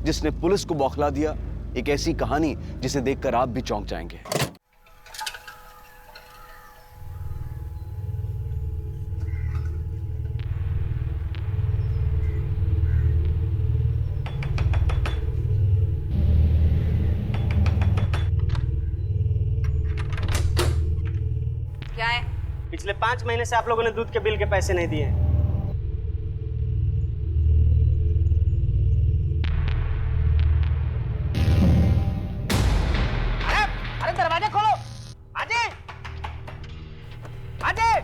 जिसने पुलिस को बौखला दिया, एक ऐसी कहानी जिसे देखकर आप भी चौंक जाएंगे। क्या है? पिछले 5 महीने से आप लोगों ने दूध के बिल के पैसे नहीं दिए हैं। अरे दरवाजा खोलो। अजय, अजय,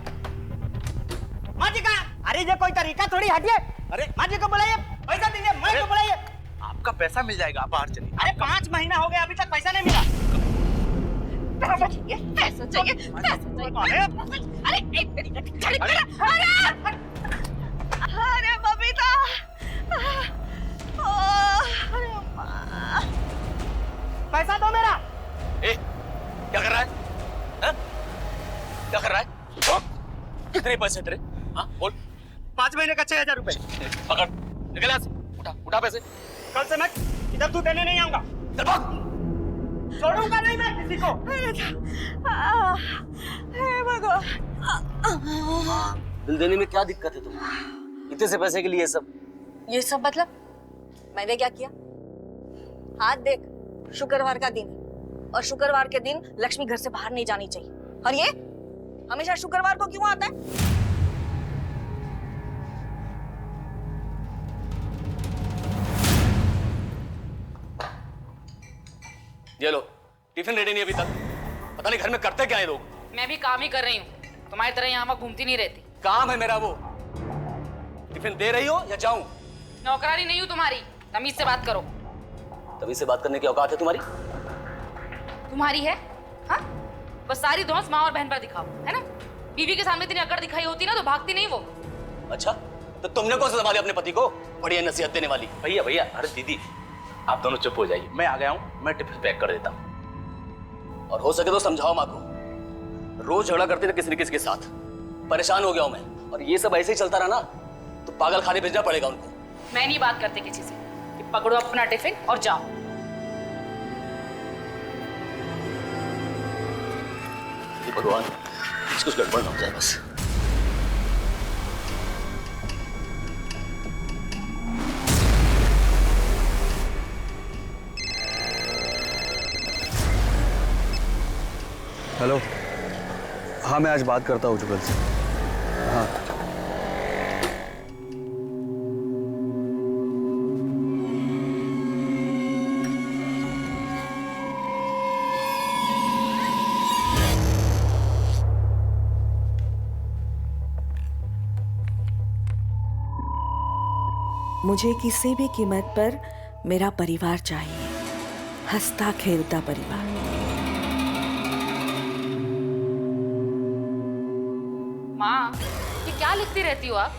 माजी कहाँ? अरे ये कोई तरीका थोड़ी, हटिए। अरे माजी को बुलाइए, पैसा दीजिए। मैं को बुलाइए। आपका पैसा मिल जाएगा, आप बाहर चलिए। अरे 5 महीना हो गया, अभी तक पैसा नहीं मिला। पैसा चाहिए, पैसा चाहिए, पैसा चाहिए। अरे एक मिनट, अरे बबीता, अरे अम्मा, पैसा दो मेरा। ए, क्या कर रहा है? हा? क्या कर रहा है? कितने पैसे तेरे? हाँ, बोल। 5 महीने का 6000 रुपए। पकड़, निकल यहाँ से। उठा पैसे। कल से मैं इधर दूध देने नहीं आऊंगा। चल भाग। छोड़ूंगा नहीं मैं किसी को। हे भगवान। बिल देने में क्या दिक्कत है तुम्हें? इतने से पैसे के लिए सब? ये सब मतलब? मैंने क्या किया? हाथ देख, शुक्रवार का दिन है और शुक्रवार के दिन लक्ष्मी घर से बाहर नहीं जानी चाहिए। और ये हमेशा शुक्रवार को क्यों आता है? ये लो, टिफिन रेडी नहीं अभी तक। पता नहीं घर में करते क्या है लोग। मैं भी काम ही कर रही हूँ, तुम्हारी तरह यहाँ वहाँ घूमती नहीं रहती। काम है मेरा वो। टिफिन दे रही हो या जाऊं? नौकरानी नहीं हूँ तुम्हारी, तमीज से बात करो। तभी से बात करने की औकात है तुम्हारी? तुम्हारी है? हाँ, बस सारी धौंस माँ और बहन पर दिखाओ, है ना? बीवी के सामने इतनी अकड़ दिखाई होती ना तो भागती नहीं वो। अच्छा, तो तुमने कौन सा संभाले अपने पति को? बढ़िया नसीहत देने वाली। भैया भैया, अरे दीदी, आप दोनों चुप हो जाइए। मैं आ गया हूँ, मैं टिफिन पैक कर देता हूँ। और हो सके तो समझाओ माँ को। रोज झगड़ा करते थे किसी न किसी के साथ। परेशान हो गया हूं मैं। और ये सब ऐसे ही चलता रहा ना तो पागल खाने भेजना पड़ेगा उनको। मैं नहीं बात करती किसी से, कि पकड़ो अपना टिफिन और जाओ। भगवान, कुछ गड़बड़ ना हो जाए बस। हेलो, हाँ मैं आज बात करता हूँ जुगल से। हाँ मुझे किसी भी कीमत पर मेरा परिवार चाहिए, हंसता खेलता परिवार। माँ, ये क्या लिखती रहती हो आप?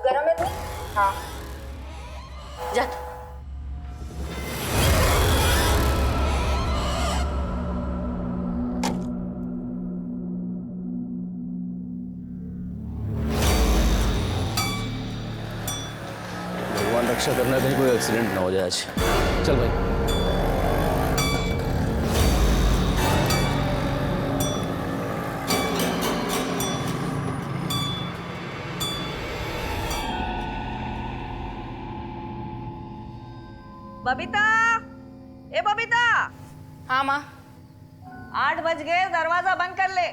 गरम है दूध? हाँ। जा तू। भगवान रक्षा करना, कहीं कोई एक्सीडेंट ना हो जाए आज। चल भाई। बबीता, ए बबीता। हाँ माँ। 8 बज गए, दरवाजा बंद कर ले।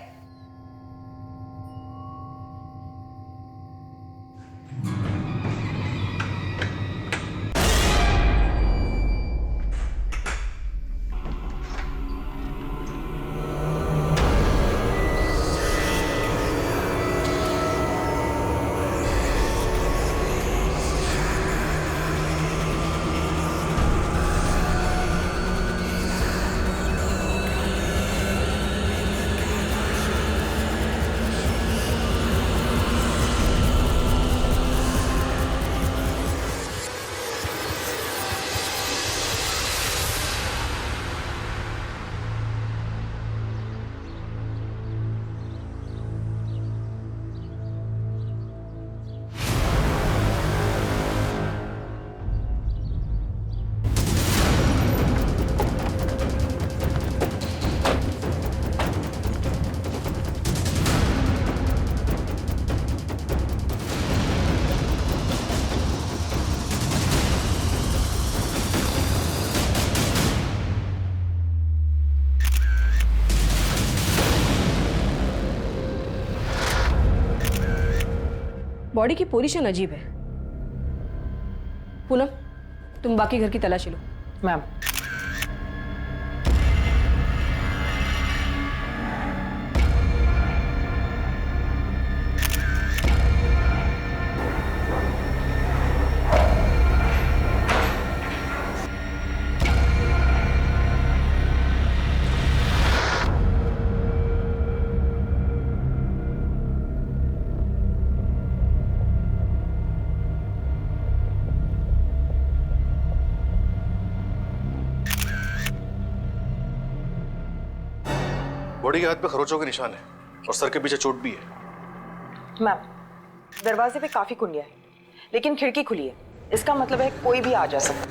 बॉडी की पोजीशन अजीब है। पूनम, तुम बाकी घर की तलाशी लो। मैम। बॉडी के हाथ पे खरोचों के निशान है और सर के पीछे चोट भी है। मैम, दरवाजे पे काफी कुंडिया है, लेकिन खिड़की खुली है। इसका मतलब है कोई भी आ जा सकता।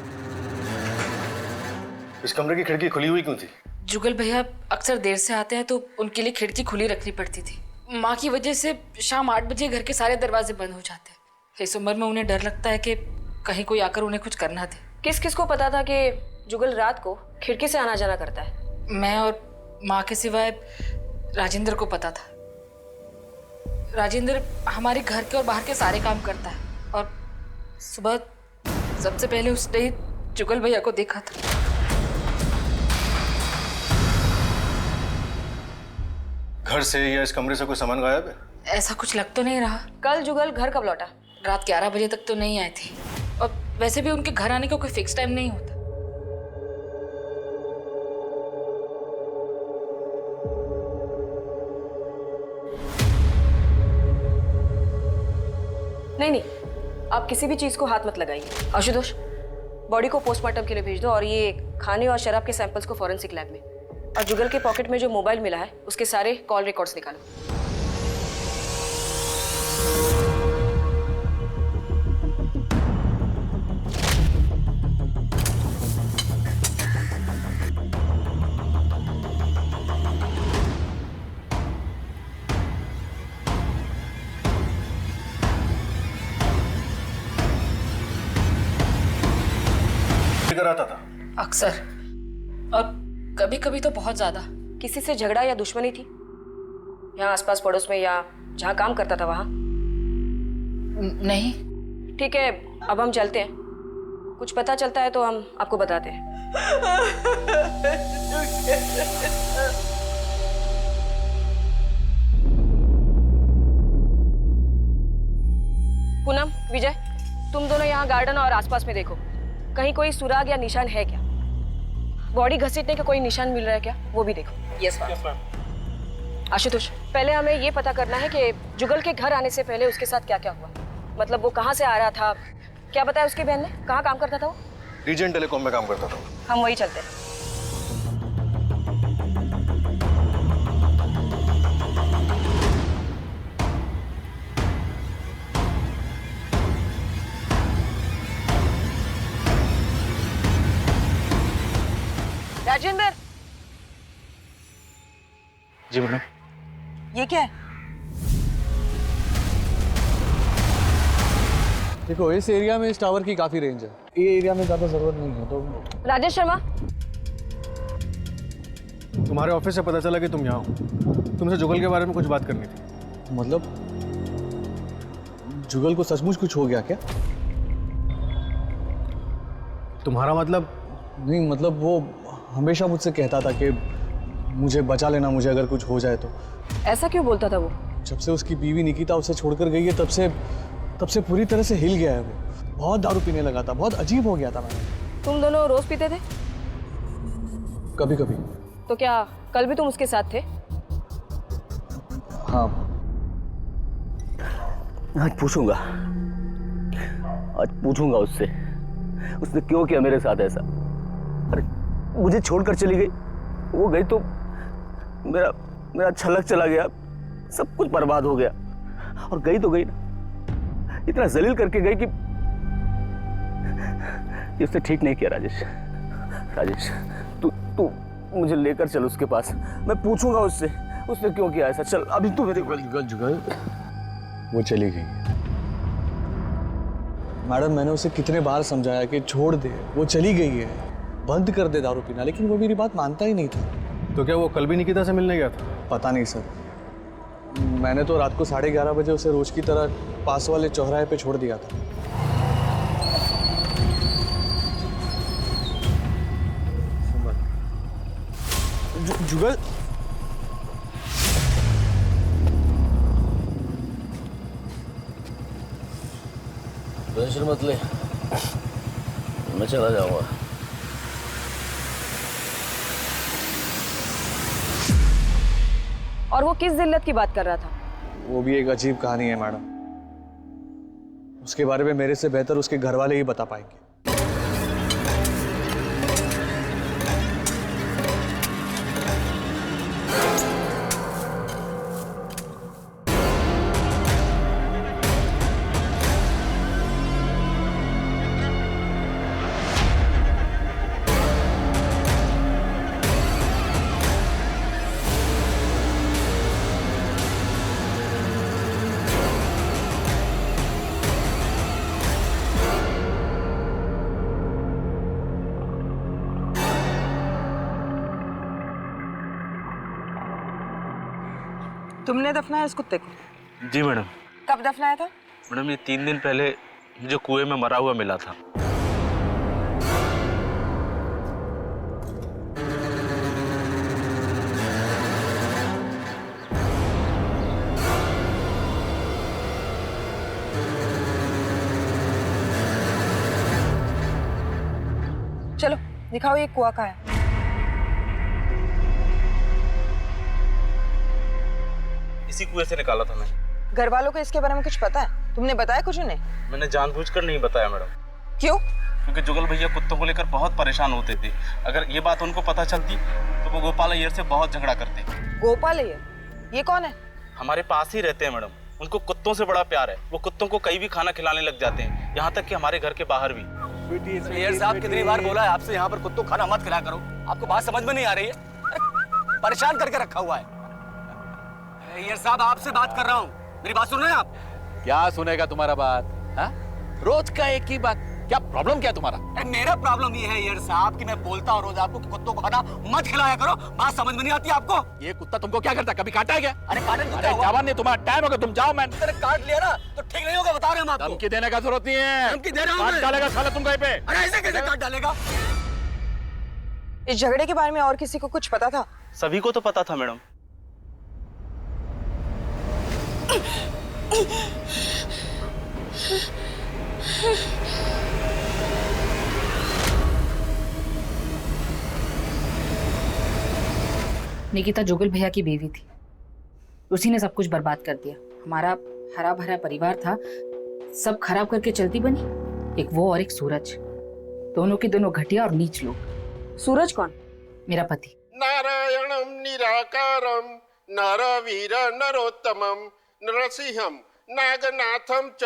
इस कमरे की खिड़की खुली हुई क्यों थी? जुगल भैया अक्सर देर से आते हैं तो उनके लिए खिड़की खुली रखनी पड़ती थी। माँ की वजह से शाम 8 बजे घर के सारे दरवाजे बंद हो जाते हैं। इस उम्र में उन्हें डर लगता है कि कहीं कोई आकर उन्हें कुछ करना दे। किस किस को पता था कि जुगल रात को खिड़की से आना जाना करता है? मैं और माँ के सिवाय राजेंद्र को पता था। राजेंद्र हमारे घर के और बाहर के सारे काम करता है और सुबह सबसे पहले उसने ही जुगल भैया को देखा था। घर से या इस कमरे से कोई सामान गायब है? ऐसा कुछ लग तो नहीं रहा। कल जुगल घर कब लौटा? रात 11 बजे तक तो नहीं आए थे और वैसे भी उनके घर आने का कोई फिक्स टाइम नहीं होता। नहीं, आप किसी भी चीज को हाथ मत लगाइए। आशुतोष, बॉडी को पोस्टमार्टम के लिए भेज दो और ये खाने और शराब के सैंपल्स को फॉरेंसिक लैब में। और जुगल के पॉकेट में जो मोबाइल मिला है उसके सारे कॉल रिकॉर्ड्स निकालो। आता था अक्सर, और कभी कभी तो बहुत ज्यादा। किसी से झगड़ा या दुश्मनी थी यहाँ आसपास पड़ोस में या जहाँ काम करता था वहाँ? नहीं। ठीक है, अब हम चलते हैं। कुछ पता चलता है तो हम आपको बताते हैं। पूनम, विजय, तुम दोनों यहाँ गार्डन और आसपास में देखो, कहीं कोई सुराग या निशान है क्या? बॉडी घसीटने का कोई निशान मिल रहा है क्या, वो भी देखो। Yes ma'am. आशुतोष, पहले हमें ये पता करना है कि जुगल के घर आने से पहले उसके साथ क्या क्या हुआ। मतलब वो कहाँ से आ रहा था, क्या बताया उसके बहन ने, कहाँ काम करता था वो? रीजन टेलीकॉम में काम करता था। हम वही चलते हैं। राजेंद्र, जी मैडम। ये क्या है? देखो, इस एरिया में इस टावर की काफी रेंज है। ये एरिया में ज्यादा जरूरत नहीं है। तो राजेश शर्मा, तुम्हारे ऑफिस से पता चला कि तुम यहाँ हो। तुमसे जुगल के बारे में कुछ बात करनी थी। मतलब जुगल को सचमुच कुछ हो गया क्या? तुम्हारा मतलब? नहीं, मतलब वो हमेशा मुझसे कहता था कि मुझे बचा लेना, मुझे अगर कुछ हो जाए तो। ऐसा क्यों बोलता था वो? जब से उसकी बीवी निकिता उसे छोड़कर गई है तब से पूरी तरह से हिल गया है वो। बहुत दारू पीने लगा था, बहुत अजीब हो गया था। मैंने तुम दोनों रोज पीते थे? कभी कभी। तो क्या कल भी तुम उसके साथ थे? हाँ। आज पूछूंगा उससे, उसने क्यों किया मेरे साथ ऐसा। अरे मुझे छोड़कर चली गई, वो गई तो मेरा छलक चला गया, सब कुछ बर्बाद हो गया। और गई तो गई ना, इतना जलील करके गई कि उसने ठीक नहीं किया। राजेश, तू मुझे लेकर चल उसके पास, मैं पूछूंगा उससे उसने क्यों किया ऐसा। चल अभी तू मेरे जुगल वो चली गई। मैडम, मैंने उसे कितने बार समझाया कि छोड़ दे, वो चली गई है, बंद कर दे दारू पीना, लेकिन वो मेरी बात मानता ही नहीं था। तो क्या वो कल भी निकिता से मिलने गया था? पता नहीं सर, मैंने तो रात को 11:30 बजे उसे रोज की तरह पास वाले चौराहे पे छोड़ दिया था। जुगल, टेंशन मत ले, मैं चला जाऊंगा। और वो किस जिल्लत की बात कर रहा था? वो भी एक अजीब कहानी है मैडम। उसके बारे में मेरे से बेहतर उसके घर वाले ही बता पाएंगे। तुमने दफनाया इस कुत्ते को? जी मैडम। कब दफनाया था? मैडम ये 3 दिन पहले मुझे कुएं में मरा हुआ मिला था। चलो दिखाओ ये कुआं कहाँ है। इसी कुएं से निकाला था मैंने। घर वालों को इसके बारे में कुछ पता है? तुमने बताया कुछ उन्हें? मैंने जानबूझकर नहीं बताया मैडम। क्यों? क्योंकि जुगल भैया कुत्तों को लेकर बहुत परेशान होते थे। अगर ये बात उनको पता चलती तो वो गोपाल अय्यर से बहुत झगड़ा करते। गोपाल अय्यर? ये कौन है? हमारे पास ही रहते हैं मैडम। उनको कुत्तों से बड़ा प्यार है। वो कुत्तों को कहीं भी खाना खिलाने लग जाते हैं, यहाँ तक कि हमारे घर के बाहर भी। अय्यर साहब कितनी बार बोला है आपसे यहाँ पर कुत्तों खाना मत खिलाया करो। आपको बात समझ में नहीं आ रही है? परेशान करके रखा हुआ है। अय्यर साहब आपसे बात कर रहा हूँ, मेरी बात सुन रहे हैं आप? क्या सुनेगा तुम्हारा बात? हा? रोज का एक ही बात। क्या प्रॉब्लम क्या तुम्हारा? मेरा प्रॉब्लम ये है अय्यर साहब कि मैं बोलता हूँ रोज आपको कि कुत्तों को खाना मत खिलाया करो। बात समझ में नहीं आती आपको? ये कुत्ता तुमको क्या करता? कभी काटा है क्या? अरे काटने अरे जवान नहीं, तुम्हारा टाइम होगा, तुम जाओ। मैं काट लिया ना तो ठीक नहीं होगा, बता रहे हम आपको। धमकी देने का जरूरत नहीं है। धमकी दे रहा हूं मैं। डालेगा साला तुम कहीं पे। अरे ऐसे कैसे काट डालेगा? इस झगड़े के बारे में और किसी को कुछ पता था? सभी को तो पता था मैडम। निकिता जुगल भैया की बीवी थी। उसी ने सब कुछ बर्बाद कर दिया। हमारा हरा भरा परिवार था, सब खराब करके चलती बनी। एक वो और एक सूरज, दोनों के दोनों घटिया और नीच लोग। सूरज कौन? मेरा पति। नारायणं निराकारं नरवीर नरोत्तमं नरसिंहं नागनाथं च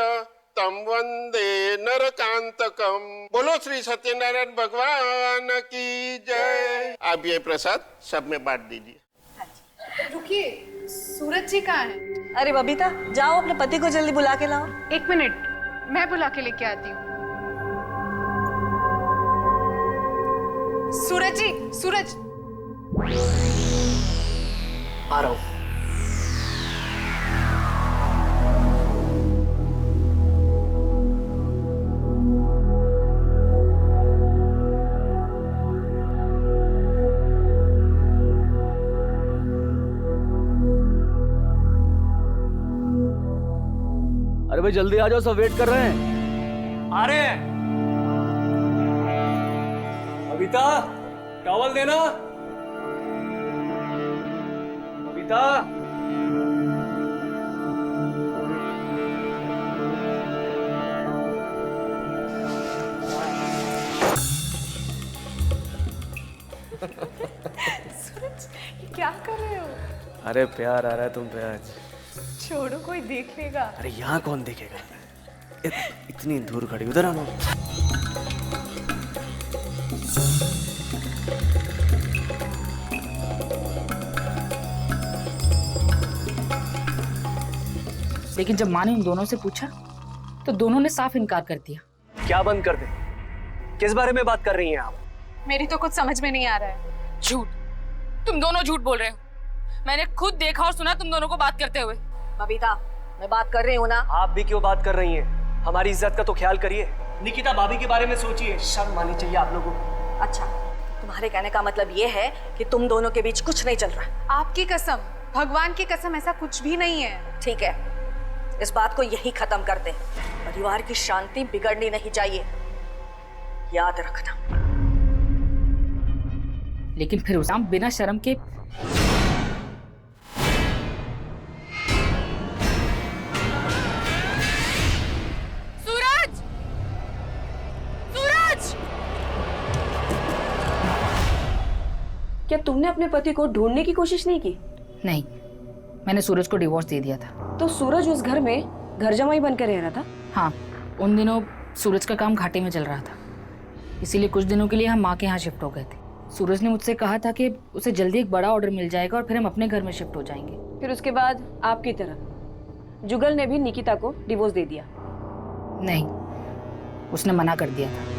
तम वंदे नरकांतकम। बोलो श्री सत्यनारायण भगवान की जय। अब ये प्रसाद सब में बांट दीजिए। रुकिए, सूरज जी कहाँ हैं? अरे बबीता, जाओ अपने पति को जल्दी बुला के लाओ। 1 मिनट, मैं बुला के लेके आती हूँ। सूरज जी, सूरज। आ रहा हूँ। अरे भाई जल्दी आ जाओ, सब वेट कर रहे हैं। आ रहे हैं। बबीता, टॉवल देना। बबीता। सूरज, क्या कर रहे हो? अरे प्यार आ रहा है तुम पे आज। छोड़ो, कोई देख लेगा। अरे यहाँ कौन देखेगा? इतनी दूर खड़ी, उधर आना। लेकिन जब माँ ने उन दोनों से पूछा तो दोनों ने साफ इनकार कर दिया। क्या बंद कर दे? किस बारे में बात कर रही हैं आप? मेरी तो कुछ समझ में नहीं आ रहा है। झूठ, तुम दोनों झूठ बोल रहे हो। मैंने खुद देखा और सुना तुम दोनों को बात करते हुए। बबीता, मैं बात कर रही हूँ ना। आप भी क्यों बात कर रही हैं? हमारी इज्जत का तो ख्याल करिए। निकिता भाभी के बारे में सोचिए, शर्म आनी चाहिए आप लोगों को। अच्छा, तुम्हारे कहने का मतलब ये है कि तुम दोनों के बीच कुछ नहीं चल रहा। आपकी कसम, भगवान की कसम, ऐसा कुछ भी नहीं है। ठीक है, इस बात को यही खत्म कर दे। परिवार की शांति बिगड़नी नहीं चाहिए, याद रखना। लेकिन फिर उसाम बिना शर्म के क्या तुमने अपने पति को ढूंढने की कोशिश नहीं की? नहीं, मैंने सूरज को डिवोर्स दे दिया था। तो सूरज उस घर में घर जमाई बनकर रह रहा था? हाँ, उन दिनों सूरज का काम घाटे में चल रहा था, इसीलिए कुछ दिनों के लिए हम माँ के यहाँ शिफ्ट हो गए थे। सूरज ने मुझसे कहा था कि उसे जल्दी एक बड़ा ऑर्डर मिल जाएगा और फिर हम अपने घर में शिफ्ट हो जाएंगे। फिर उसके बाद आपकी तरह जुगल ने भी निकिता को डिवोर्स दे दिया? नहीं, उसने मना कर दिया था।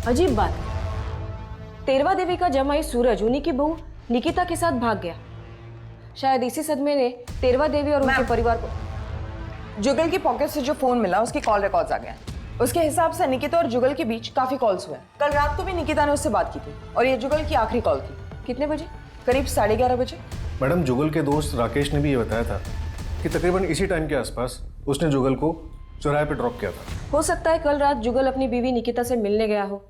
अजीब बात है, तेरवा देवी का जमाई सूरज उन्हीं की बहू निकिता के साथ भाग गया। शायद इसी सदमे ने तेरवा देवी और उनके परिवार को। जुगल की पॉकेट से जो फोन मिला उसके कॉल रिकॉर्ड्स आ गए। उसके हिसाब से निकिता और जुगल के बीच काफी कॉल्स हुए। कल रात को भी निकिता ने उससे बात की थी और ये जुगल की आखिरी कॉल थी। कितने बजे? करीब 11:30 बजे। मैडम, जुगल के दोस्त राकेश ने भी ये बताया था कि तकरीबन इसी टाइम के आसपास उसने जुगल को चौराहे पे ड्रॉप किया था। हो सकता है कल रात जुगल अपनी बीवी निकिता से मिलने गया हो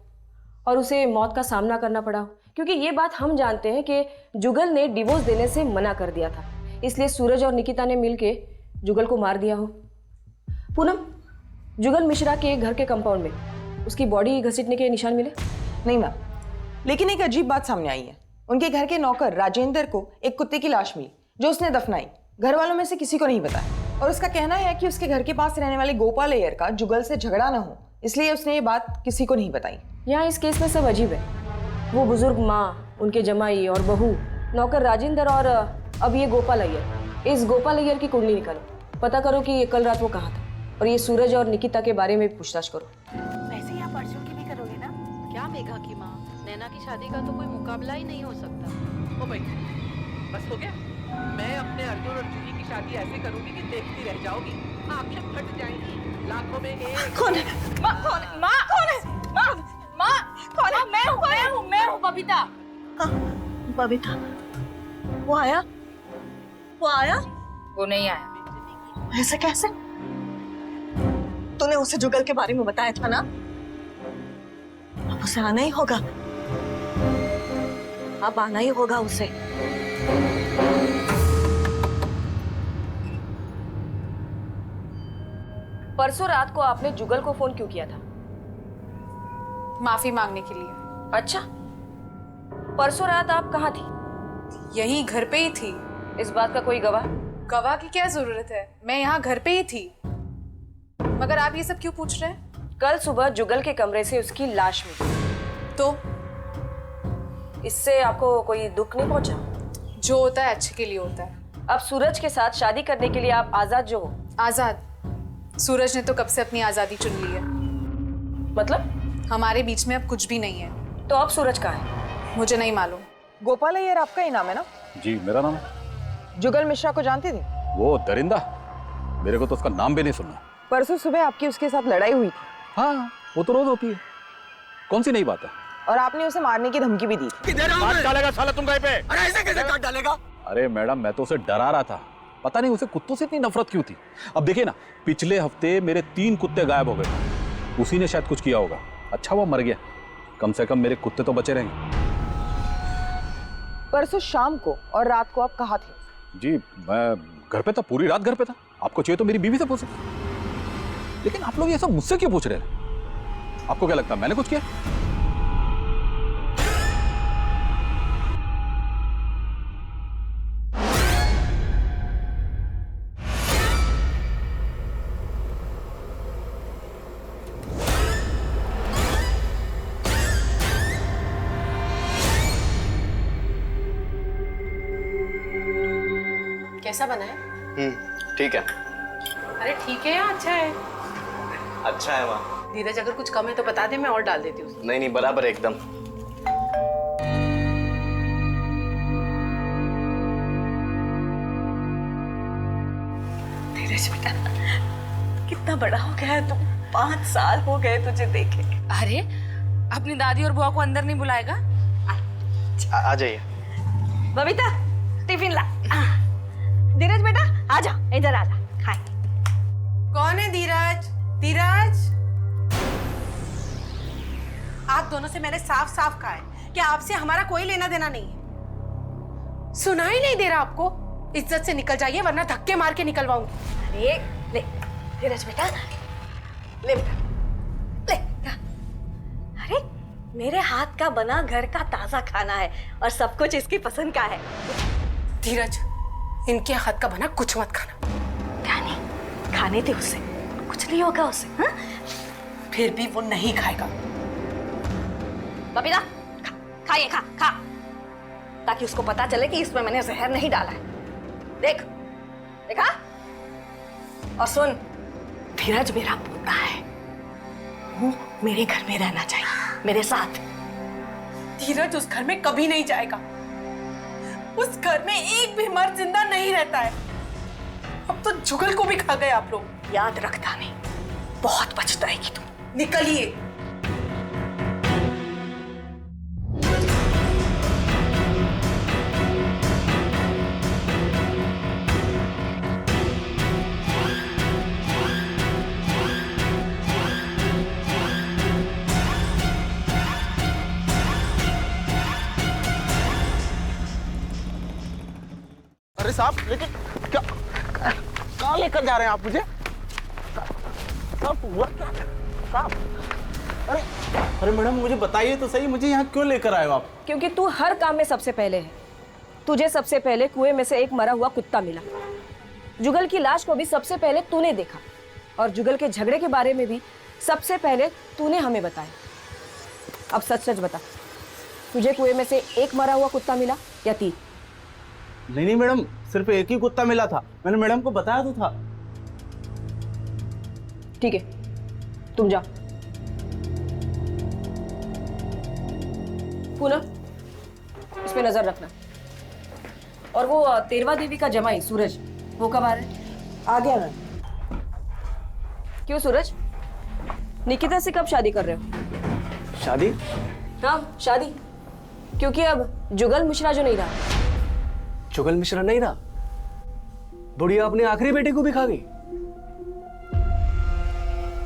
और उसे मौत का सामना करना पड़ा हो, क्योंकि ये बात हम जानते हैं कि जुगल ने डिवोर्स देने से मना कर दिया था, इसलिए सूरज और निकिता ने मिलके जुगल को मार दिया हो। पूनम, जुगल मिश्रा के घर के कंपाउंड में उसकी बॉडी घसीटने के निशान मिले? नहीं मैम, लेकिन एक अजीब बात सामने आई है। उनके घर के नौकर राजेंद्र को एक कुत्ते की लाश मिली जो उसने दफनाई। घर वालों में से किसी को नहीं बताया और उसका कहना है कि उसके घर के पास रहने वाले गोपाल अय्यर का जुगल से झगड़ा ना हो, इसलिए उसने ये बात किसी को नहीं बताई। यहाँ इस केस में सब अजीब है। वो बुजुर्ग माँ, उनके जमाई और बहू, नौकर राजेंद्र और अब ये गोपाल अय्यर। इस गोपाल अय्यर की कुंडली निकालो, पता करो कि कल रात वो कहाँ था, और ये सूरज और निकिता के बारे में भी पूछताछ करो। वैसे ही आप परसों की भी करोगे ना? क्या मेघा की माँ, नैना की शादी का तो कोई मुकाबला ही नहीं हो सकता। ओ भाई, बस हो गया। मैं अपने अर्जुन और जूही की शादी ऐसे करूंगी कि देखती रह जाओगी, आंखें फट जाएंगी, लाखों में एक। कौन है? माँ कौन है? माँ कौन है? माँ कौन है? मैं हूँ बबीता। हाँ, बबीता, वो आया? वो नहीं आया। ऐसे कैसे? तूने उसे जुगल के बारे में बताया था ना? अब उसे आना ही होगा, अब आना ही होगा उसे। परसों रात को आपने जुगल को फोन क्यों किया था? माफी मांगने के लिए। अच्छा, परसों रात आप कहाँ थी? यही घर पे ही थी। इस बात का कोई गवाह? गवाह की क्या जरूरत है, मैं यहाँ घर पे ही थी। मगर आप ये सब क्यों पूछ रहे हैं? कल सुबह जुगल के कमरे से उसकी लाश मिली, तो इससे आपको कोई दुख नहीं पहुंचा? जो होता है अच्छे के लिए होता है। अब सूरज के साथ शादी करने के लिए आप आजाद जो हो। आजाद? सूरज ने तो कब से अपनी आजादी चुन ली है। मतलब? हमारे बीच में अब कुछ भी नहीं है। तो अब सूरज कहाँ है? मुझे नहीं मालूम। गोपाल अय्यर आपका ही नाम है ना? जी, मेरा नाम है। जुगल मिश्रा को जानती थी? वो दरिंदा, मेरे को तो उसका नाम भी नहीं सुनना। परसों सुबह आपकी उसके साथ लड़ाई हुई थी। हाँ, वो तो रोज होती है, कौन सी नई बात है? और आपने उसे मारने की धमकी भी दी थी। काट डालेगा साला तुम पे। अरे ऐसे कैसे काट डालेगा? अरे मैडम, मैं तो उसे डरा रहा था, पता नहीं उसे कुत्तों से इतनी नफरत क्यों थी। अब देखिए ना, पिछले हफ्ते मेरे 3 कुत्ते गायब हो गए, उसी ने शायद कुछ किया होगा। अच्छा वो मर गया, कम से कम मेरे कुत्ते तो बचे रहेंगे। परसों शाम को और रात को आप कहाँ थे? जी, मैं घर पे था, पूरी रात घर पे था। आपको चाहिए तो मेरी बीवी से पूछो। लेकिन आप लोग ये सब मुझसे क्यों पूछ रहे हैं? आपको क्या लगता है मैंने कुछ किया? कैसा बना है? ठीक है। अरे ठीक है या अच्छा है? अच्छा है माँ। धीरज, अगर कुछ कम है तो बता दे, मैं और डाल देती हूँ। नहीं बराबर है एकदम। धीरज बेटा, कितना बड़ा हो गया है तू, 5 साल हो गए तुझे देखे। अरे अपनी दादी और बुआ को अंदर नहीं बुलाएगा? आ जाइए। बबीता टिफिन ला। धीरज बेटा आजा, इधर आजा, खाए। कौन है धीरज? धीरज, आप दोनों से मैंने साफ साफ कहा है कि आपसे हमारा कोई लेना देना नहीं है। सुनाई नहीं दे रहा आपको? इज्जत से निकल जाइए वरना धक्के मार के निकलवाऊंगी। अरे ले धीरज बेटा, ले बेटा, ले। अरे मेरे हाथ का बना घर का ताजा खाना है और सब कुछ इसकी पसंद का है। धीरज, इनके हाथ का बना कुछ मत खाना। क्या नहीं खाने थे उससे, कुछ नहीं होगा उससे। हाँ? फिर भी वो नहीं खाएगा। बबीता खाइए, खा खा, ताकि उसको पता चले कि इसमें मैंने जहर नहीं डाला है। देख देखा? और सुन, धीरज मेरा पोता है, वो मेरे घर में रहना चाहिए, मेरे साथ। धीरज उस घर में कभी नहीं जाएगा। उस घर में एक भी मर्द जिंदा नहीं रहता है। अब तो जुगल को भी खा गए आप लोग। याद रखता नहीं, बहुत पछताएगी तुम। निकलिए। अरे साहब, लेकिन क्या कहाँ लेकर जा रहे हैं आप मुझे? साहब हुआ क्या साहब? अरे अरे मैडम, मुझे बताइए तो सही, मुझे यहाँ क्यों लेकर आए हो आप? क्योंकि तू हर काम में सबसे पहले है। तुझे सबसे पहले कुएं में से एक मरा हुआ कुत्ता मिला। जुगल की लाश को भी सबसे पहले तूने देखा, और जुगल के झगड़े के बारे में भी सबसे पहले तूने हमें बताया। अब सच सच बता, तुझे कुएं में से एक मरा हुआ कुत्ता मिला या 3? नहीं मैडम, सिर्फ एक ही कुत्ता मिला था। मैंने मैडम को बताया तो था। ठीक है, तुम जाओ। पूनम, इस पे नजर रखना। और वो तेरवा देवी का जमाई सूरज, वो कब आ रहा है? आ गया मैं। क्यों सूरज, निकिता से कब शादी कर रहे हो? शादी? हाँ शादी, क्योंकि अब जुगल मिश्रा जो नहीं रहा। जुगल मिश्रा नहीं रहा? बुढ़िया अपने आखिरी बेटे को भी खा गई?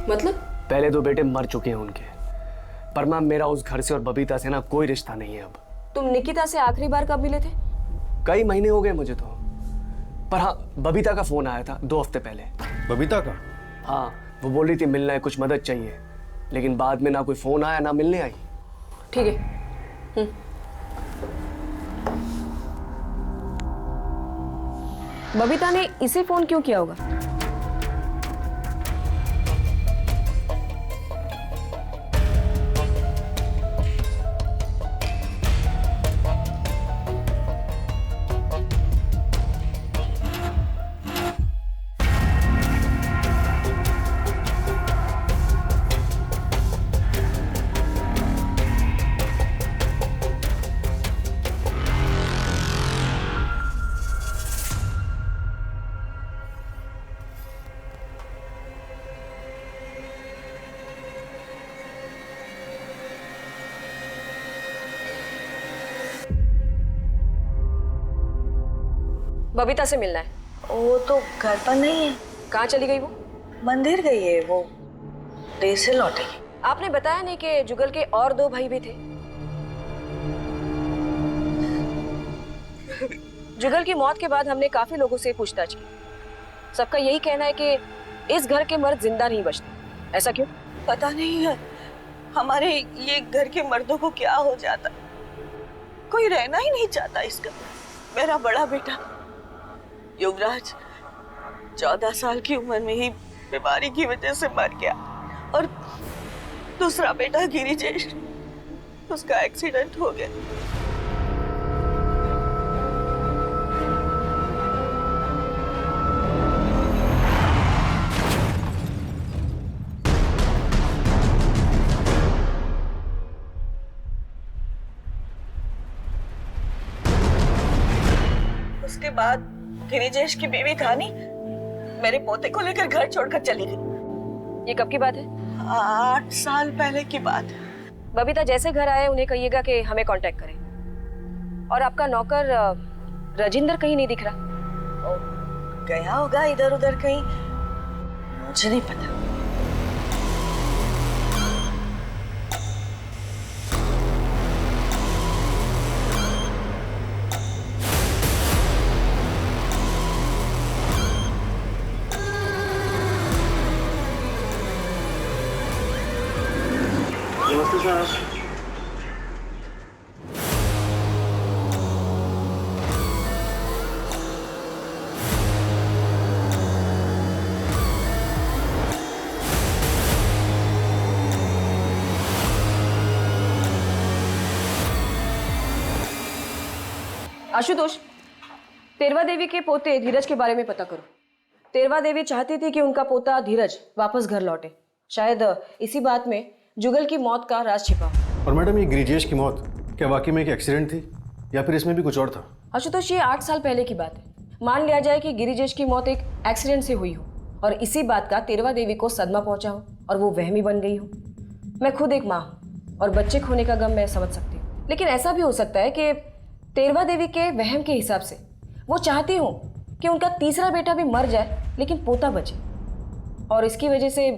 मतलब? पहले 2 बेटे मर चुके हैं उनके, पर मैम मेरा उस घर से और बबीता से ना कोई रिश्ता नहीं है अब। तुम निकिता से आखिरी बार कब मिले थे? कई महीने हो गए मुझे तो, पर हाँ बबीता का फोन आया था 2 हफ्ते पहले। बबीता का? हाँ, वो बोल रही थी मिलना है, कुछ मदद चाहिए, लेकिन बाद में ना कोई फोन आया ना मिलने आई। ठीक है। बबीता ने इसे फोन क्यों किया होगा? बबीता से मिलना है। वो तो घर पर नहीं है। कहाँ चली गई वो? मंदिर गई है, वो देर से लौटेगी। आपने बताया नहीं कि जुगल के और 2 भाई भी थे? जुगल की मौत के बाद हमने काफी लोगों से पूछताछ की। सबका यही कहना है कि इस घर के मर्द जिंदा नहीं बचते। ऐसा क्यों? पता नहीं है, हमारे ये घर के मर्दों को क्या हो जाता, कोई रहना ही नहीं चाहता इस घर में। मेरा बड़ा बेटा युवराज 14 साल की उम्र में ही बीमारी की वजह से मर गया, और दूसरा बेटा गिरिजेश, उसका एक्सीडेंट हो गया। उसके बाद गिरिजेश की बीवी धानी मेरे पोते को लेकर घर छोड़कर चली गई। ये कब की बात है? 8 साल पहले की बात है। बबीता जैसे घर आए उन्हें कहिएगा कि हमें कांटेक्ट करें। और आपका नौकर राजेंद्र कहीं नहीं दिख रहा। गया होगा इधर उधर कहीं, मुझे नहीं पता। नमस्ते सर। आशुतोष, तेरवा देवी के पोते धीरज के बारे में पता करो। तेरवा देवी चाहती थी कि उनका पोता धीरज वापस घर लौटे। शायद इसी बात में जुगल की मौत का राज छिपा हो। और मैडम, ये गिरिजेश की मौत क्या वाकई में एक एक्सीडेंट थी या फिर इसमें भी कुछ और था? आशुतोष, ये 8 साल पहले की बात है। मान लिया जाए कि गिरिजेश की मौत एक एक्सीडेंट से हुई हो और इसी बात का तेरवा देवी को सदमा पहुंचा हो और वो वहमी बन गई हो। मैं खुद एक माँ हूँ और बच्चे खोने का गम मैं समझ सकती हूँ, लेकिन ऐसा भी हो सकता है कि तेरवा देवी के वहम के हिसाब से वो चाहती हो कि उनका तीसरा बेटा भी मर जाए लेकिन पोता बचे और इसकी वजह से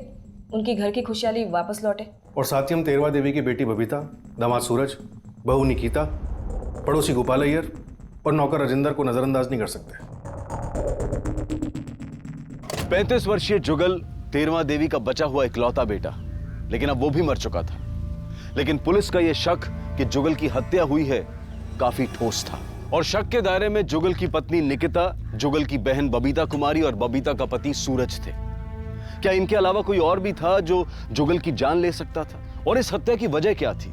उनकी घर की खुशहाली वापस लौटे। और साथ ही हम तेरवा देवी की बेटी बबीता, दामाद सूरज, बहू निकिता, पड़ोसी गोपाल अय्यर और नौकर राजेंद्र को नजरअंदाज नहीं कर सकते। 35 वर्षीय जुगल तेरवा देवी का बचा हुआ इकलौता बेटा, लेकिन अब वो भी मर चुका था। लेकिन पुलिस का यह शक कि जुगल की हत्या हुई है काफी ठोस था और शक के दायरे में जुगल की पत्नी निकिता, जुगल की बहन बबीता कुमारी और बबीता का पति सूरज थे। क्या इनके अलावा कोई और भी था जो जुगल की जान ले सकता था? और इस हत्या की वजह क्या थी?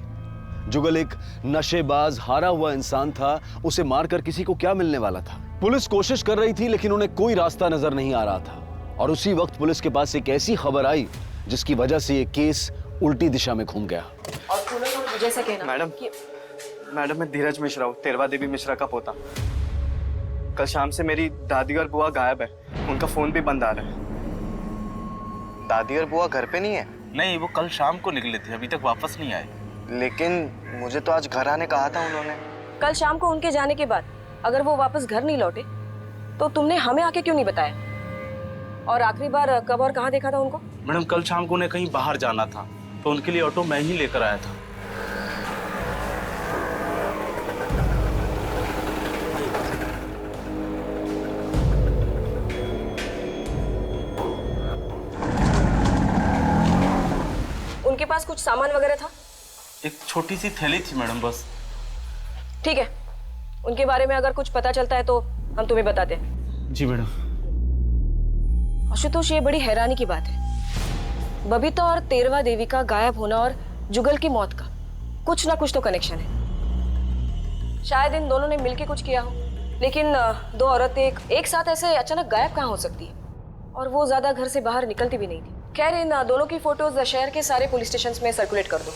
जुगल एक नशेबाज, हारा हुआ इंसान था। उसे मारकर किसी को क्या मिलने वाला था? पुलिस कोशिश कर रही थी लेकिन उन्हें कोई रास्ता नजर नहीं आ रहा था। और उसी वक्त पुलिस के पास एक ऐसी खबर आई जिसकी वजह से ये केस उल्टी दिशा में घूम गया। और जैसा कहना मैडम, मैं धीरज मिश्रा हूँ, तेरवा देवी मिश्रा का पोता। कल शाम से मेरी दादी और बुआ गायब है। उनका फोन भी बंद आ रहा है। दादी और बुआ घर पे नहीं है? नहीं, वो कल शाम को निकले थे, अभी तक वापस नहीं आए। लेकिन मुझे तो आज घर आने कहा था उन्होंने। कल शाम को उनके जाने के बाद अगर वो वापस घर नहीं लौटे तो तुमने हमें आके क्यों नहीं बताया? और आखिरी बार कब और कहाँ देखा था उनको? मैडम, कल शाम को उन्हें कहीं बाहर जाना था तो उनके लिए ऑटो मैं ही लेकर आया था। उनके पास कुछ सामान वगैरह था? एक छोटी सी थैली थी मैडम, बस। ठीक है, उनके बारे में अगर कुछ पता चलता है तो हम तुम्हें बताते हैं। जी मैडम। आशुतोष, ये बड़ी हैरानी की बात है। बबीता और तेरवा देवी का गायब होना और जुगल की मौत का कुछ ना कुछ तो कनेक्शन है। शायद इन दोनों ने मिलकर कुछ किया हो, लेकिन दो औरतें एक साथ ऐसे अचानक गायब कहाँ हो सकती है? और वो ज्यादा घर से बाहर निकलती भी नहीं थी। खैर, इन दोनों की फोटोज शहर के सारे पुलिस स्टेशंस में सर्कुलेट कर दो।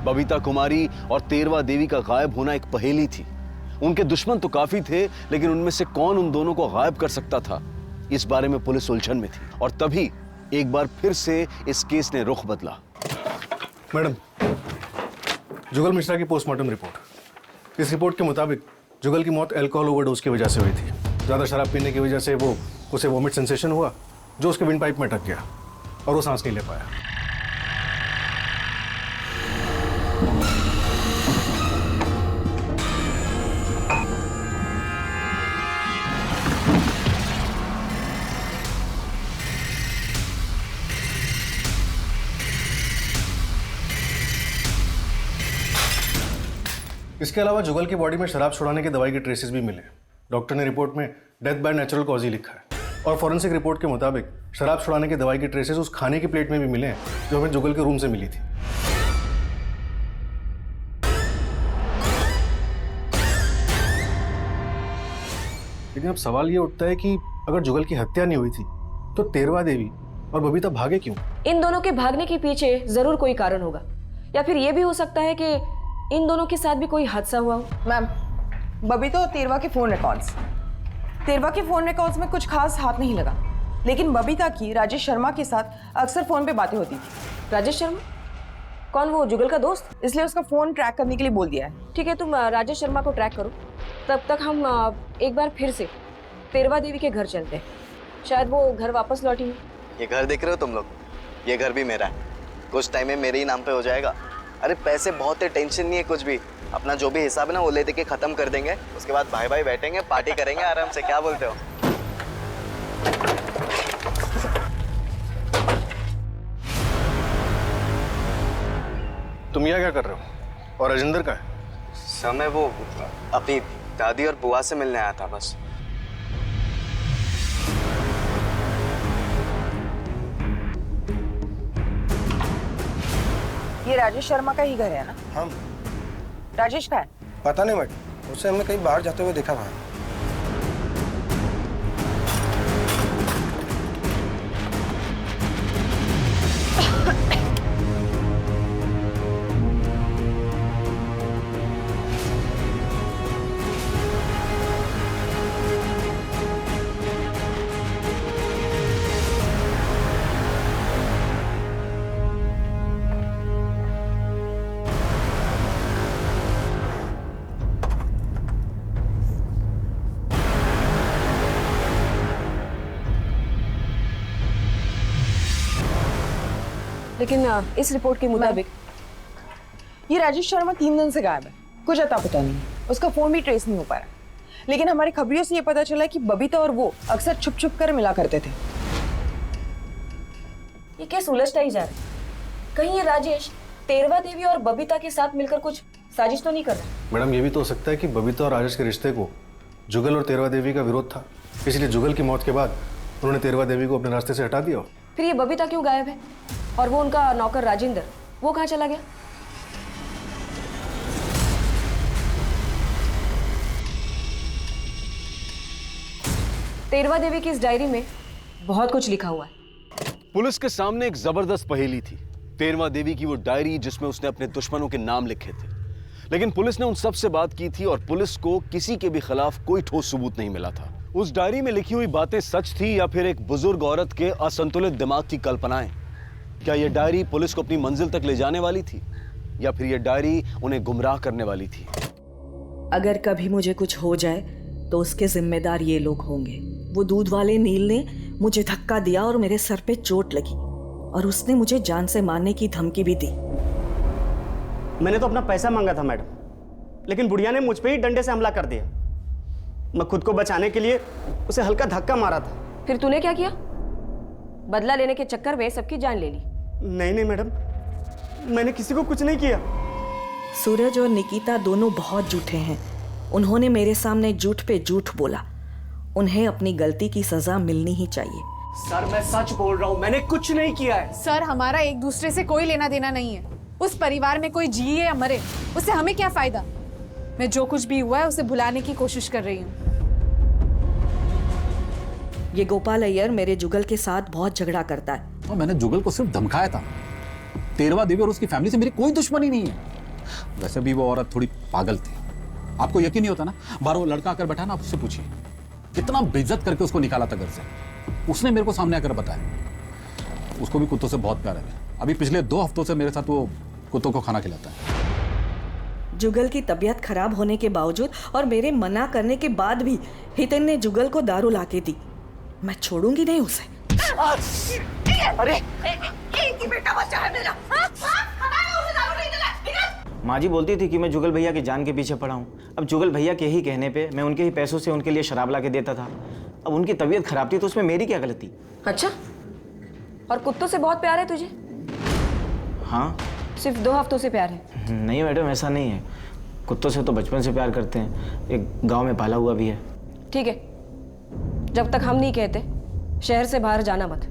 बबीता कुमारी और तेरवा देवी का गायब होना एक पहेली थी। उनके दुश्मन तो काफी थे, लेकिन उनमें से कौन उन दोनों को गायब कर सकता था, इस बारे में पुलिस उलझन में थी। और तभी एक बार फिर से इस केस ने रुख बदला। मैडम, जुगल मिश्रा की पोस्टमार्टम रिपोर्ट। इस रिपोर्ट के मुताबिक जुगल की मौत अल्कोहल ओवरडोज की वजह से हुई थी। ज़्यादा शराब पीने की वजह से उसे वॉमिट सेंसेशन हुआ जो उसके विंड पाइप में अटक गया और वो सांस नहीं ले पाया। इसके अलावा जुगल की बॉडी में शराब छुड़ाने की दवाई के ट्रेसेस भी मिले। डॉक्टर ने रिपोर्ट में death by natural cause he लिखा है। और फॉरेंसिक रिपोर्ट के मुताबिक शराब छुड़ाने की दवाई की ट्रेसेस उस खाने की प्लेट में भी मिले हैं जो हमें जुगल के रूम से मिली थी। लेकिन अब सवाल ये उठता है कि अगर जुगल की हत्या नहीं हुई थी तो तेरवा देवी और बबीता भागे क्यों? इन दोनों के भागने के पीछे जरूर कोई कारण होगा, या फिर ये भी हो सकता है कि इन दोनों के साथ भी कोई हादसा हुआ हो। मैम, बबीता और तेरवा के फोन रिकॉर्ड्स में कुछ खास हाथ नहीं लगा, लेकिन बबीता की राजेश शर्मा के साथ अक्सर फोन पे बातें होती थी। राजेश शर्मा कौन, वो जुगल का दोस्त? इसलिए उसका फोन ट्रैक करने के लिए बोल दिया है। ठीक है, तुम राजेश शर्मा को ट्रैक करो, तब तक हम एक बार फिर से तेरवा देवी के घर चलते हैं, शायद वो घर वापस लौटी हो। ये घर देख रहे हो तुम लोग, ये घर भी मेरा है, कुछ टाइम में मेरे ही नाम पे हो जाएगा। अरे पैसे बहुत है, टेंशन नहीं है कुछ भी, अपना जो भी हिसाब है ना वो ले दे के खत्म कर देंगे, उसके बाद भाई भाई बैठेंगे, पार्टी करेंगे आराम से। क्या बोलते हो? तुम यहाँ क्या कर रहे हो? और राजेंद्र का है? समय वो अपनी दादी और बुआ से मिलने आया था बस। ये राजेश शर्मा का ही घर है ना? हम राजेश का है? पता नहीं मैडम, उसे हमने कहीं बाहर जाते हुए देखा वहाँ। लेकिन इस रिपोर्ट के मुताबिक ये राजेश शर्मा 3 दिन से गायब है, कुछ अता पता नहीं, उसका फोन भी ट्रेस नहीं हो पा रहा। लेकिन हमारे खबरियों से ये पता चला कि बबीता और वो अक्सर छुप छुप कर मिला करते थे। ये केस उलझता ही जा रहा है, कहीं ये राजेश तेरवा देवी और बबीता के साथ मिलकर कुछ साजिश तो नहीं कर रहा? मैडम, ये भी तो हो सकता है कि बबीता और राजेश के रिश्ते को जुगल और तेरवा देवी का विरोध था, इसलिए जुगल की मौत के बाद उन्होंने तेरवा देवी को अपने रास्ते से हटा दिया। फिर ये बबीता क्यों गायब है? और वो उनका नौकर राजेंद्र, वो कहाँ चला गया? तेरवा देवी की इस डायरी में बहुत कुछ लिखा हुआ है। पुलिस के सामने एक जबरदस्त पहेली थी, तेरवा देवी की वो डायरी जिसमें उसने अपने दुश्मनों के नाम लिखे थे। लेकिन पुलिस ने उन सब से बात की थी और पुलिस को किसी के भी खिलाफ कोई ठोस सबूत नहीं मिला था। उस डायरी में लिखी हुई बातें सच थी या फिर एक बुजुर्ग औरत के असंतुलित दिमाग की कल्पनाएं? क्या यह डायरी पुलिस को अपनी मंजिल तक ले जाने वाली थी या फिर यह डायरी उन्हें गुमराह करने वाली थी? अगर कभी मुझे कुछ हो जाए तो उसके जिम्मेदार ये लोग होंगे। वो दूध वाले नील ने मुझे धक्का दिया और मेरे सर पे चोट लगी और उसने मुझे जान से मारने की धमकी भी दी। मैंने तो अपना पैसा मांगा था मैडम, लेकिन बुढ़िया ने मुझ पे ही डंडे से हमला कर दिया। मैं खुद को बचाने के लिए उसे हल्का धक्का मारा था। फिर तूने क्या किया? बदला लेने के चक्कर में सबकी जान ले ली? नहीं मैडम, मैंने किसी को कुछ नहीं किया। सूरज और निकिता दोनों बहुत झूठे हैं। उन्होंने मेरे सामने झूठ पे झूठ बोला। उन्हें अपनी गलती की सजा मिलनी ही चाहिए। सर मैं सच बोल रहा हूँ, मैंने कुछ नहीं किया है। सर हमारा एक दूसरे से कोई लेना देना नहीं है। उस परिवार में कोई जिए या मरे उससे हमें क्या फायदा। मैं जो कुछ भी हुआ है उसे भुलाने की कोशिश कर रही हूँ। ये गोपाल अय्यर मेरे जुगल के साथ बहुत झगड़ा करता है। और मैंने जुगल को सिर्फ धमकाया था। तेरवा देवी और उसकी फैमिली से मेरी कोई दुश्मनी नहीं है। वैसे भी वो औरत थोड़ी पागल थी। आपको यकीन नहीं होता ना, बार वो लड़का आकर बैठा ना, आप उससे पूछिए कितना बेइज्जत करके उसको निकाला था घर से। उसने मेरे को सामने आकर बताया। उसको भी कुत्तों से बहुत प्यार है। अभी पिछले 2 हफ्तों से मेरे साथ वो कुत्तों को खाना खिलाता है। जुगल की तबीयत खराब होने के बावजूद और मेरे मना करने के बाद भी हितेन ने जुगल को दारू लाके दी। मैं छोड़ूंगी नहीं उसे। अरे बेटा बच्चा है मेरा। माँ जी बोलती थी कि मैं जुगल भैया की जान के पीछे पड़ा हूँ। अब जुगल भैया के ही कहने पे मैं उनके ही पैसों से उनके लिए शराब ला के देता था। अब उनकी तबीयत खराब थी तो उसमें मेरी क्या गलती? अच्छा, और कुत्तों से बहुत प्यार है तुझे? हाँ। सिर्फ 2 हफ्तों से प्यार है? नहीं मैडम, ऐसा नहीं है। कुत्तों से तो बचपन से प्यार करते हैं, एक गांव में पाला हुआ भी है। ठीक है, जब तक हम नहीं कहते शहर से बाहर जाना मत।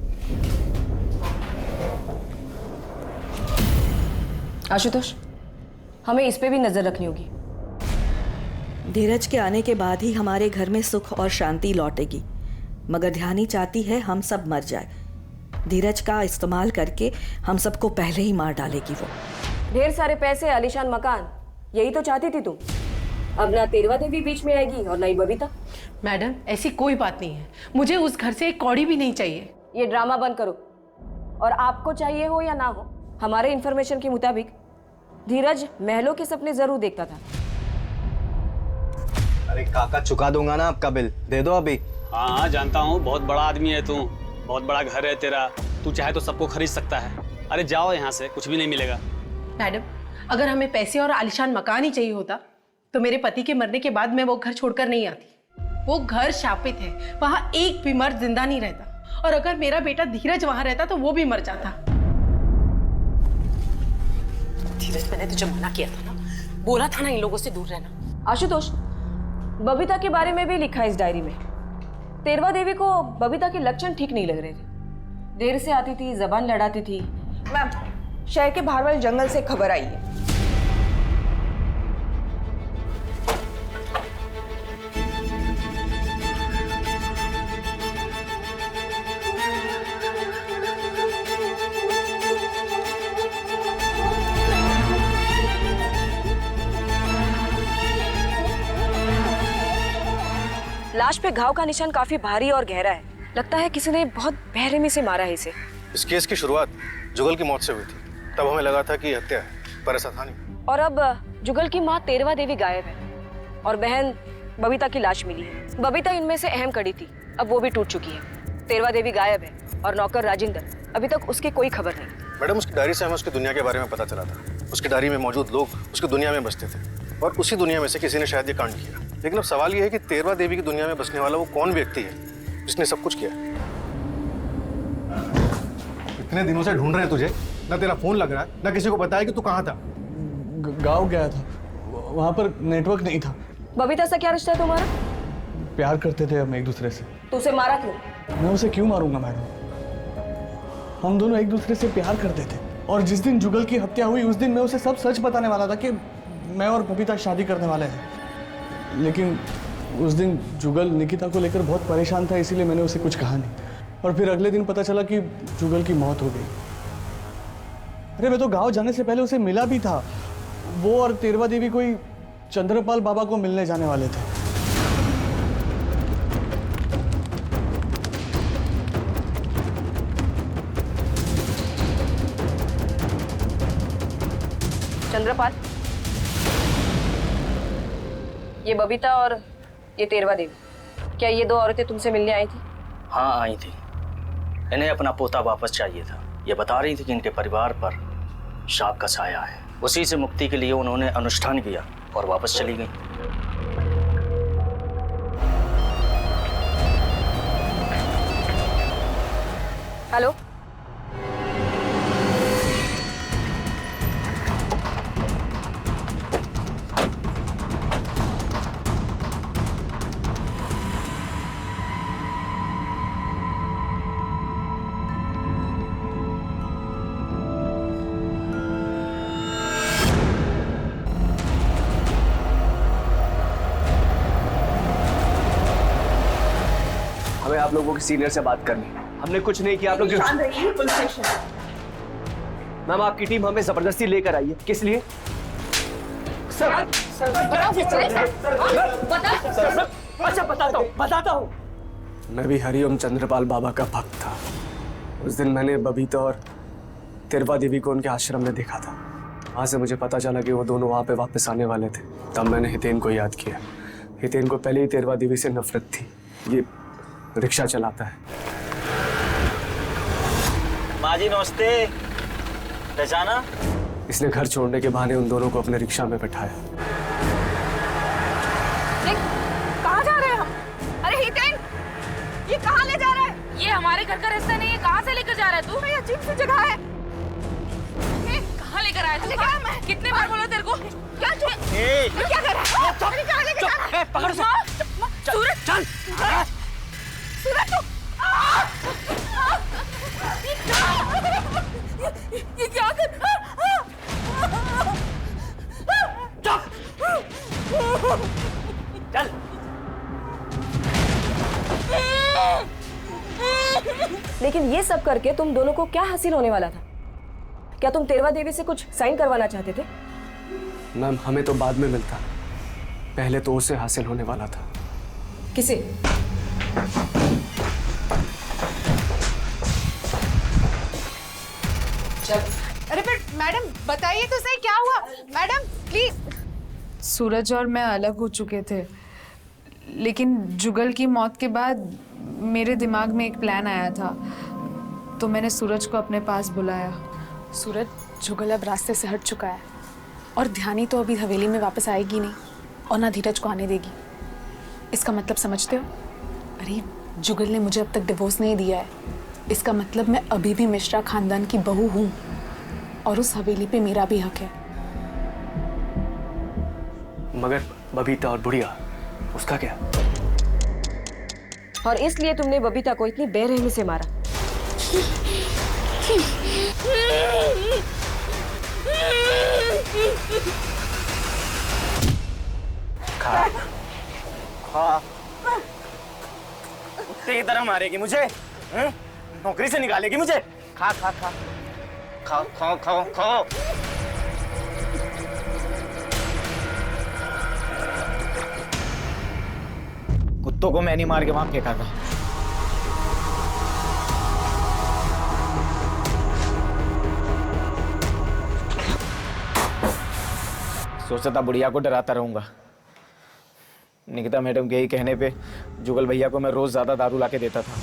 आशुतोष, हमें इस पे भी नजर रखनी होगी। धीरज के आने के बाद ही हमारे घर में सुख और शांति लौटेगी, मगर ध्यानी चाहती है हम सब मर जाए। धीरज का इस्तेमाल करके हम सबको पहले ही मार डालेगी वो। ढेर सारे पैसे, आलीशान मकान, यही तो चाहती थी तुम। अब ना तेरवा देवी बीच में आएगी और ना ही बबीता। मैडम, ऐसी कोई बात नहीं है। मुझे उस घर से एक कौड़ी भी नहीं चाहिए। ये ड्रामा बंद करो। और आपको चाहिए हो या ना हो, हमारे इंफॉर्मेशन के मुताबिक धीरज महलों के सपने जरूर देखता था। अरे काका, चुका दूंगा ना आपका बिल, दे दो अभी। हाँ हाँ, जानता हूँ, बहुत बड़ा आदमी है तू, बहुत बड़ा घर है तेरा, तू चाहे तो सबको खरीद सकता है। अरे जाओ यहाँ से, कुछ भी नहीं मिलेगा। मैडम, अगर हमें पैसे और आलीशान मकान ही चाहिए होता तो मेरे पति के मरने के बाद मैं वो घर छोड़कर नहीं आती। वो घर शापित है, वहां एक भी मर्द जिंदा नहीं रहता। और अगर मेरा बेटा धीरज वहां रहता तो वो भी मर जाता। धीरज, मैंने तुझे मना किया था ना, बोला था ना इन लोगों से दूर रहना। आशुतोष, बबीता के बारे में भी लिखा है इस डायरी में। तेरवा देवी को बबीता के लक्षण ठीक नहीं लग रहे थे। देर से आती थी, जबान लड़ाती थी। मैम, शहर के बाहर वाले जंगल से खबर आई है। लाश पे घाव का निशान काफी भारी और गहरा है। लगता है किसी ने बहुत बेरहमी से मारा है इसे। इस केस की शुरुआत जुगल की मौत से हुई थी। तब हमें लगा था कि हत्या है, पर ऐसा था नहीं। और अब जुगल की माँ तेरवा देवी गायब है और बहन बबीता की लाश मिली है। बबीता इनमें से अहम कड़ी थी, अब वो भी टूट चुकी है। तेरवा देवी गायब है और नौकर राजेंद्र, अभी तक उसकी कोई खबर नहीं। मैडम, उसकी डायरी से हमें उसकी दुनिया के बारे में पता चला था। उसकी डायरी में मौजूद लोग उसकी दुनिया में बसते थे और उसी दुनिया में से किसी ने शायद ये कांड किया। लेकिन अब सवाल ये है कि तेरवा देवी की दुनिया में बसने वाला वो कौन व्यक्ति है जिसने सब कुछ किया। इतने दिनों से ढूंढ रहे हैं तुझे, ना तेरा फोन लग रहा है, ना किसी को बताया कि तू कहाँ था। गाँव गया था, वहाँ पर नेटवर्क नहीं था। बबीता से क्या रिश्ता है तुम्हारा? प्यार करते थे हम एक दूसरे से। तू उसे मारा क्यों? मैं उसे क्यों मारूंगा मैडम? हम दोनों एक दूसरे से प्यार करते थे और जिस दिन जुगल की हत्या हुई उस दिन मैं उसे सब सच बताने वाला था कि मैं और बबीता शादी करने वाले हैं। लेकिन उस दिन जुगल निकिता को लेकर बहुत परेशान था, इसीलिए मैंने उसे कुछ कहा नहीं। और फिर अगले दिन पता चला कि जुगल की मौत हो गई। अरे मैं तो गांव जाने से पहले उसे मिला भी था। वो और तेरवा देवी कोई चंद्रपाल बाबा को मिलने जाने वाले थे। चंद्रपाल, ये बबीता और ये तेरवा देवी, क्या ये दो औरतें तुमसे मिलने आई थी? हाँ, आई थी। इन्हें अपना पोता वापस चाहिए था। ये बता रही थी कि इनके परिवार पर शाप का साया है। उसी से मुक्ति के लिए उन्होंने अनुष्ठान किया और वापस चली गई। हेलो, हमें आप लोगों के सीनियर से बात करनी। हमने कुछ नहीं किया। आप लोग शांत रहिए, पुलिस स्टेशन। मैम, आपकी टीम हमें जबरदस्ती लेकर आई है। किस लिए? अच्छा, बताता हूँ। मैं भी हरिओम चंद्रपाल बाबा का भक्त था। उस दिन मैंने बबीता और तेरवा देवी को उनके आश्रम में देखा था। वहाँ से मुझे पता चला कि वो दोनों वहाँ पे वापस आने वाले थे। तब मैंने हितेन को याद किया। हितेन को पहले ही तेरवा देवी से नफरत थी। ये रिक्शा चलाता है। माँ जी नमस्ते, पहचाना? इसने घर छोड़ने के बहाने उन दोनों को अपने रिक्शा में बैठाया। कहाँ जा रहे हैं हम? अरे हितेन, ये कहाँ ले जा रहा है? ये हमारे घर का रास्ता नहीं है। कहाँ से लेकर जा रहा है तू? भाई अजीब सी जगह है। कहाँ लेकर आया तू? कितने बार बोला तेरे को? क्या क्या कर रहा है? कहाँ लेकर जा रहा है? पकड़ सूरज, चल सूरज, तू ये क्या कर? चल। लेकिन ये सब करके तुम दोनों को क्या हासिल होने वाला था? क्या तुम तेरवा देवी से कुछ साइन करवाना चाहते थे? मैम हमें तो बाद में मिलता, पहले तो उसे हासिल होने वाला था। किसे? अरे पर मैडम बताइए तो सही क्या हुआ? Madam please. सूरज और मैं अलग हो चुके थे, लेकिन जुगल की मौत के बाद मेरे दिमाग में एक प्लान आया था, तो मैंने सूरज को अपने पास बुलाया। सूरज, जुगल अब रास्ते से हट चुका है और ध्यानी तो अभी हवेली में वापस आएगी नहीं और ना धीरज को आने देगी। इसका मतलब समझते हो? अरे जुगल ने मुझे अब तक डिवोर्स नहीं दिया है, इसका मतलब मैं अभी भी मिश्रा खानदान की बहू हूँ और उस हवेली पे मेरा भी हक है। मगर बबीता और बुढ़िया, उसका क्या? और इसलिए तुमने बबीता को इतनी बेरहमी से मारा। खा खा। कुत्ते की तरह मारेगी मुझे? नौकरी से निकालेगी मुझे? खा खा खा खाओ खाओ खाओ खाओ। कुत्तों को मैं नहीं मार के वहां फेंका था। सोचा था बुढ़िया को डराता रहूंगा। निकिता मैडम के ही कहने पे जुगल भैया को मैं रोज ज्यादा दारू लाके देता था।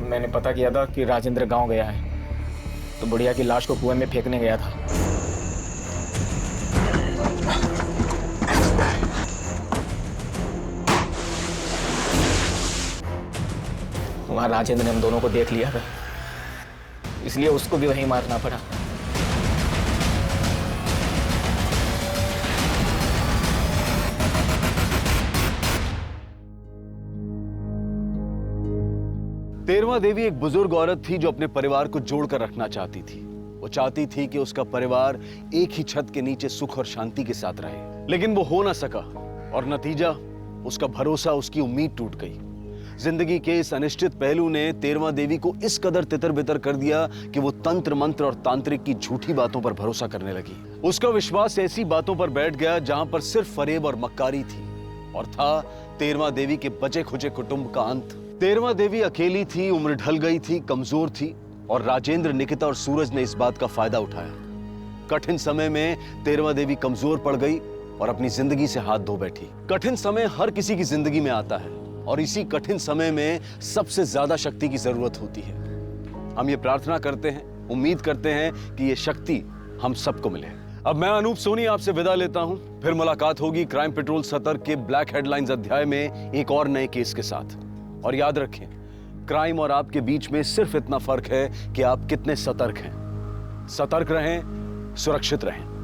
मैंने पता किया था कि राजेंद्र गांव गया है, तो बुढ़िया की लाश को कुएं में फेंकने गया था। वहां राजेंद्र ने हम दोनों को देख लिया था, इसलिए उसको भी वहीं मारना पड़ा। तेरवा देवी एक बुजुर्ग औरत थी जो अपने परिवार को जोड़कर रखना चाहती थी। वो चाहती थी कि उसका परिवार एक ही छत के नीचे सुख और शांति के साथ रहे, लेकिन वो हो ना सका और नतीजा उसका भरोसा, उसकी उम्मीद टूट गई। जिंदगी के इस अनिश्चित पहलू ने तेरवा देवी को इस कदर तितर बितर कर दिया कि वो तंत्र मंत्र और तांत्रिक की झूठी बातों पर भरोसा करने लगी। उसका विश्वास ऐसी बातों पर बैठ गया जहां पर सिर्फ फरेब और मक्कारी थी, और था तेरवा देवी के बचे खुचे कुटुंब का अंत। तेरवा देवी अकेली थी, उम्र ढल गई थी, कमजोर थी, और राजेंद्र, निकिता और सूरज ने इस बात का फायदा उठाया। कठिन समय में तेरवा देवी कमजोर पड़ गई और अपनी जिंदगी से हाथ धो बैठी। कठिन समय हर किसी की जिंदगी में आता है, और इसी कठिन समय में सबसे ज्यादा शक्ति की जरूरत होती है। हम ये प्रार्थना करते हैं, उम्मीद करते हैं कि ये शक्ति हम सबको मिले। अब मैं अनूप सोनी आपसे विदा लेता हूं। फिर मुलाकात होगी क्राइम पेट्रोल सतर्क के ब्लैक हेडलाइंस अध्याय में एक और नए केस के साथ। और याद रखें, क्राइम और आपके बीच में सिर्फ इतना फर्क है कि आप कितने सतर्क हैं। सतर्क रहें, सुरक्षित रहें।